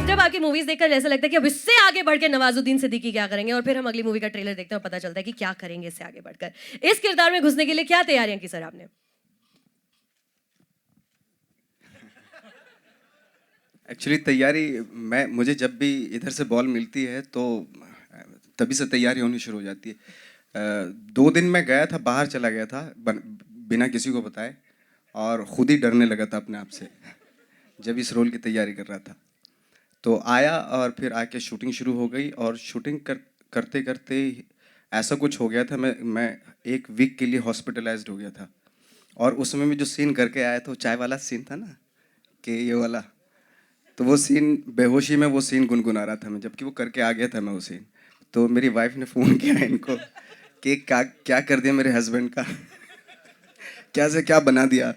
जब आपकी मूवीज देखकर ऐसा लगता है कि अब इससे आगे बढ़ के नवाजुद्दीन सिद्दीकी क्या करेंगे, और फिर हम अगली मूवी का ट्रेलर देखते हैं और पता चलता है कि क्या करेंगे इससे आगे बढ़कर। इस किरदार में घुसने के लिए क्या तैयारियां की सर आपने? एक्चुअली तैयारी मुझे जब भी इधर से बॉल मिलती है तो तभी से तैयारी होनी शुरू हो जाती है। 2 दिन मैं गया था, बाहर चला गया था बिना किसी को बताए, और खुद ही डरने लगा था अपने आप से जब इस रोल की तैयारी कर रहा था। तो आया और फिर आके शूटिंग शुरू हो गई, और शूटिंग करते करते ऐसा कुछ हो गया था, मैं 1 वीक के लिए हॉस्पिटलाइज्ड हो गया था। और उसमें भी जो सीन करके आया था, वो चाय वाला सीन था ना, कि ये वाला, तो वो सीन बेहोशी में वो सीन गुनगुना रहा था मैं, जबकि वो करके आ गया था मैं वो सीन। तो मेरी वाइफ ने फ़ोन किया इनको कि क्या क्या कर दिया मेरे हस्बैंड का क्या से क्या बना दिया।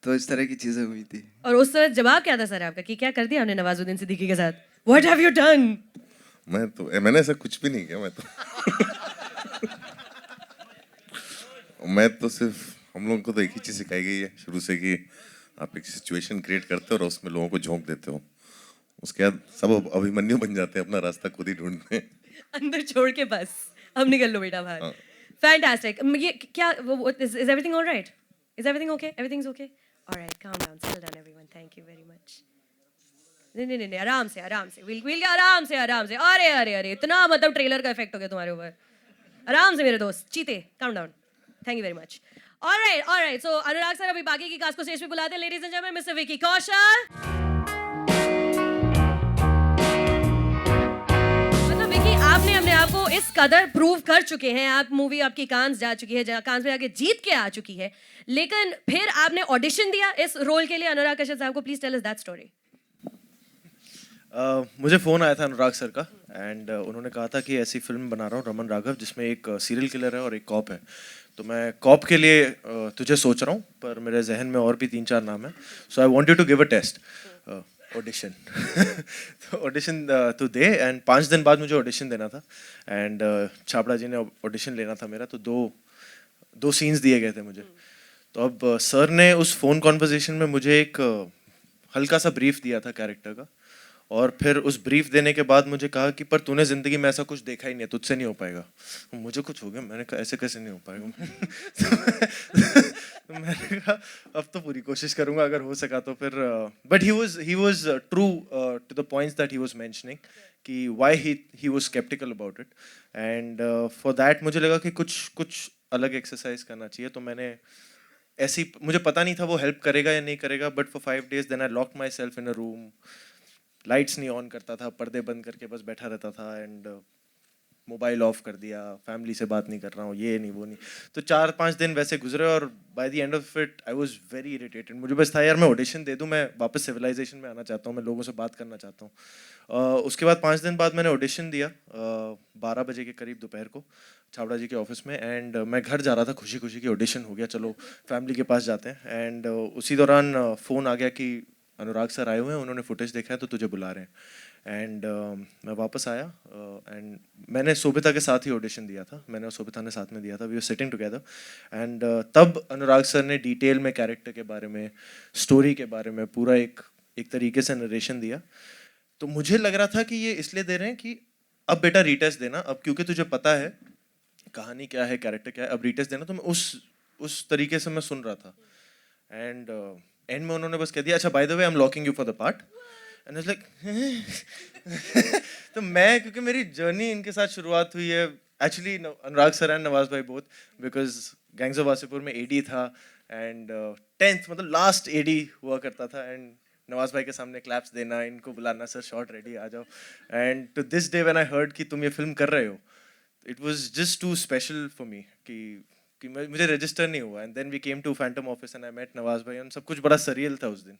तो इस तरह की चीज़ें हुई थी। और उस समय जवाब क्या था सर आपका कि क्या कर दिया हमने नवाजुद्दीन सिद्दीकी के साथ? What have you done? मैंने ऐसा कुछ भी नहीं किया। मैं तो सिर्फ, हम लोगों को तो एक ही चीज़ सिखाई गई है शुरू से कि आप एक सिचुएशन क्रिएट करते हो और उसमें लोगों को झोंक देते हो, उसके बाद सब अभिमन्यु बन जाते हैं, अपना रास्ता खुद ही ढूंढते हैं। अंदर छोड़ के बस अब निकल लो बेटा बाहर। हाँ। फैंटास्टिक। ये क्या, is everything alright? Is everything okay? Everything's okay? Alright, calm down, settle down everyone, thank you very much. नहीं नहीं नहीं, आराम से आराम से, विल आराम से आराम से। अरे अरे अरे, इतना मतलब ट्रेलर का इफेक्ट हो गया तुम्हारे ऊपर। आराम से मेरे दोस्त, चीते, calm down, thank you very much. Alright, so Anurag sir अभी बाकी की कास्ट को स्टेज पे बुलाते हैं। Ladies and gentleman, mister Vicky Kaushal. मतलब विकी, आपने अपने आप को इस कदर प्रूव कर चुके हैं, आप मूवी आपकी कांस जा चुकी है, कांस में आके जीत के आ चुकी है, लेकिन फिर आपने ऑडिशन दिया इस रोल के लिए। अनुराग कश्यप साहब को please tell us that story. मुझे फ़ोन आया था अनुराग सर का, एंड उन्होंने कहा था कि ऐसी फिल्म बना रहा हूँ रमन राघव, जिसमें एक सीरियल किलर है और एक कॉप है। तो मैं कॉप के लिए तुझे सोच रहा हूँ, पर मेरे जहन में और भी 3-4 नाम है। So I want you to give a test, audition. तो ऑडिशन तू दे, एंड 5 दिन बाद मुझे ऑडिशन देना था। एंड छाबड़ा जी ने ऑडिशन लेना था मेरा, तो दो सीन्स दिए गए थे मुझे। तो अब सर ने उस फ़ोन कॉन्वर्जेशन में मुझे एक हल्का सा ब्रीफ दिया था कैरेक्टर का, और फिर उस ब्रीफ देने के बाद मुझे कहा कि पर तूने ज़िंदगी में ऐसा कुछ देखा ही नहीं है, तुझसे नहीं हो पाएगा। मुझे कुछ हो गया, मैंने कहा ऐसे कैसे नहीं हो पाएगा। तो मैंने कहा अब तो पूरी कोशिश करूंगा अगर हो सका तो फिर। But he was true to the points that he was mentioning, कि why he was sceptical about it. And for that मुझे लगा कि कुछ अलग एक्सरसाइज करना चाहिए। तो मैंने ऐसी, मुझे पता नहीं था वो हेल्प करेगा या नहीं करेगा, but for 5 days then I lock myself in a room, lights नहीं ऑन करता था, पर्दे बंद करके बस बैठा रहता था, एंड मोबाइल ऑफ कर दिया, फैमिली से बात नहीं कर रहा हूँ, ये नहीं वो नहीं। तो 4-5 दिन वैसे गुजरे, और by the end of it I was very irritated. मुझे बस था यार मैं ऑडिशन दे दूँ, मैं वापस सिविलाइजेशन में आना चाहता हूँ, मैं लोगों से बात करना चाहता हूँ। उसके बाद 5 दिन बाद मैंने ऑडिशन दिया, 12 बजे के करीब दोपहर को, छावड़ा जी के ऑफिस में। एंड मैं घर जा रहा था खुशी खुशी कि ऑडिशन हो गया, चलो फैमिली के पास जाते हैं। एंड उसी दौरान फ़ोन आ गया कि अनुराग सर आए हुए हैं, उन्होंने फुटेज देखा है तो तुझे बुला रहे हैं। एंड मैं वापस आया, एंड मैंने शोभिता के साथ ही ऑडिशन दिया था, मैंने और शोभिता ने साथ में दिया था, we were sitting together. And तब अनुराग सर ने डिटेल में कैरेक्टर के बारे में, स्टोरी के बारे में पूरा एक तरीके से नरेशन दिया। तो मुझे लग रहा था कि ये इसलिए दे रहे हैं कि अब बेटा रीटेस्ट देना, अब क्योंकि तुझे पता है कहानी क्या है, कैरेक्टर क्या है, अब रीटेस्ट देना। तो मैं उस तरीके से मैं सुन रहा था। एंड एंड में उन्होंने बस कह दिया, अच्छा by the way I am locking you for the part. And I was like तो मैं, क्योंकि मेरी जर्नी इनके साथ शुरुआत हुई है actually, Anurag sir and Nawaz भाई both, because Gangs of Wasseypur में एडी था, एंड 10th मतलब लास्ट एडी हुआ करता था। एंड नवाज भाई के सामने क्लैप्स देना, इनको बुलाना, सर शॉट रेडी आ जाओ। And to this day when I heard कि तुम ये फिल्म कर रहे हो, it was just too special for me कि मुझे रजिस्टर नहीं हुआ। And then we came to Phantom office and I met Nawaz भाई, और सब कुछ बड़ा सरियल था उस दिन।